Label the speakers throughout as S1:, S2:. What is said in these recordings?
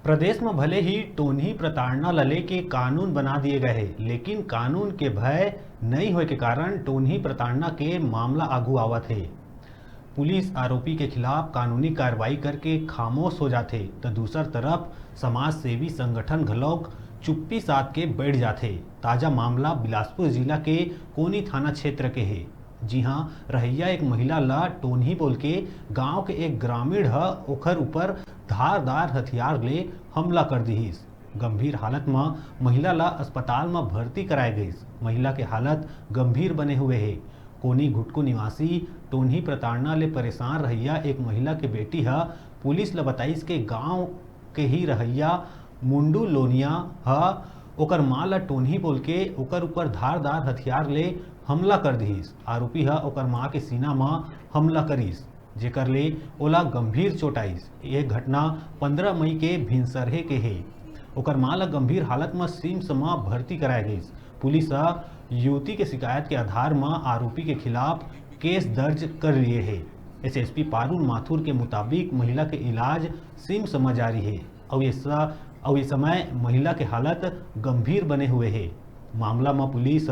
S1: प्रदेश में भले ही टोन्ही प्रताड़ना लले के कानून बना दिए गए हैं, लेकिन कानून के भय नहीं होए के कारण टोन्ही प्रताड़ना के मामला आगू आवत है। पुलिस आरोपी के खिलाफ कानूनी कार्रवाई करके खामोश हो जाते तो दूसर तरफ समाज सेवी संगठन घलोक चुप्पी साध के बैठ जाते। ताजा मामला बिलासपुर जिला के कोनी थाना क्षेत्र के है। जी हाँ, रहिया एक महिला ला टोन्ही बोल के गांव के एक ग्रामीण ओखर ऊपर धारदार हथियार ले हमला कर दीहिस। गंभीर हालत में महिला ला अस्पताल में भर्ती कराए गईस। महिला के हालत गंभीर बने हुए है। कोनी घुटको निवासी टोन्ही प्रताड़ना ले परेशान रहिया एक महिला के बेटी पुलिस ला बताइस के गांव के ही रहिया मुंडू लोनिया ओकर माँ ला टोन्ही बोल के ओकर ऊपर धारदार हथियार ले हमला कर दीस। आरोपी ओकर माँ के सीना में हमला करीस, जेकर ले ओला गंभीर चोट आईस। ये घटना 15 मई के भिनसरहे के है। ओकर माँ ला गंभीर हालत में सिम्स में भर्ती कराए गईस। पुलिस युवती के शिकायत के आधार में आरोपी के खिलाफ केस दर्ज कर लिए है। एसएसपी पारुल माथुर के मुताबिक महिला के इलाज सिम्स में जारी है और इस समय महिला के हालत गंभीर बने हुए है। मामला में पुलिस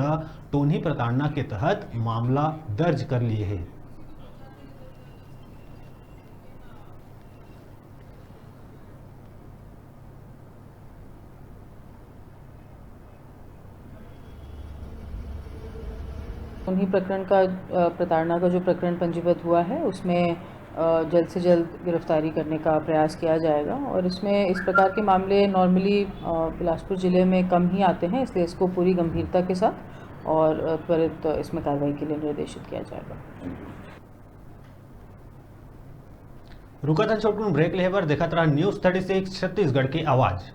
S1: टोन्ही प्रताड़ना के तहत मामला दर्ज कर लिए है।
S2: उन्हीं प्रकरण का प्रताड़ना का जो प्रकरण पंजीबद्ध हुआ है उसमें जल्द से जल्द गिरफ्तारी करने का प्रयास किया जाएगा। और इसमें इस प्रकार के मामले नॉर्मली बिलासपुर ज़िले में कम ही आते हैं, इसलिए इसको पूरी गंभीरता के साथ और त्वरित इसमें कार्रवाई के लिए निर्देशित किया जाएगा।
S1: रुका था छोटू ब्रेक लेबर देखा रहा न्यूज़ 36 छत्तीसगढ़ की आवाज़।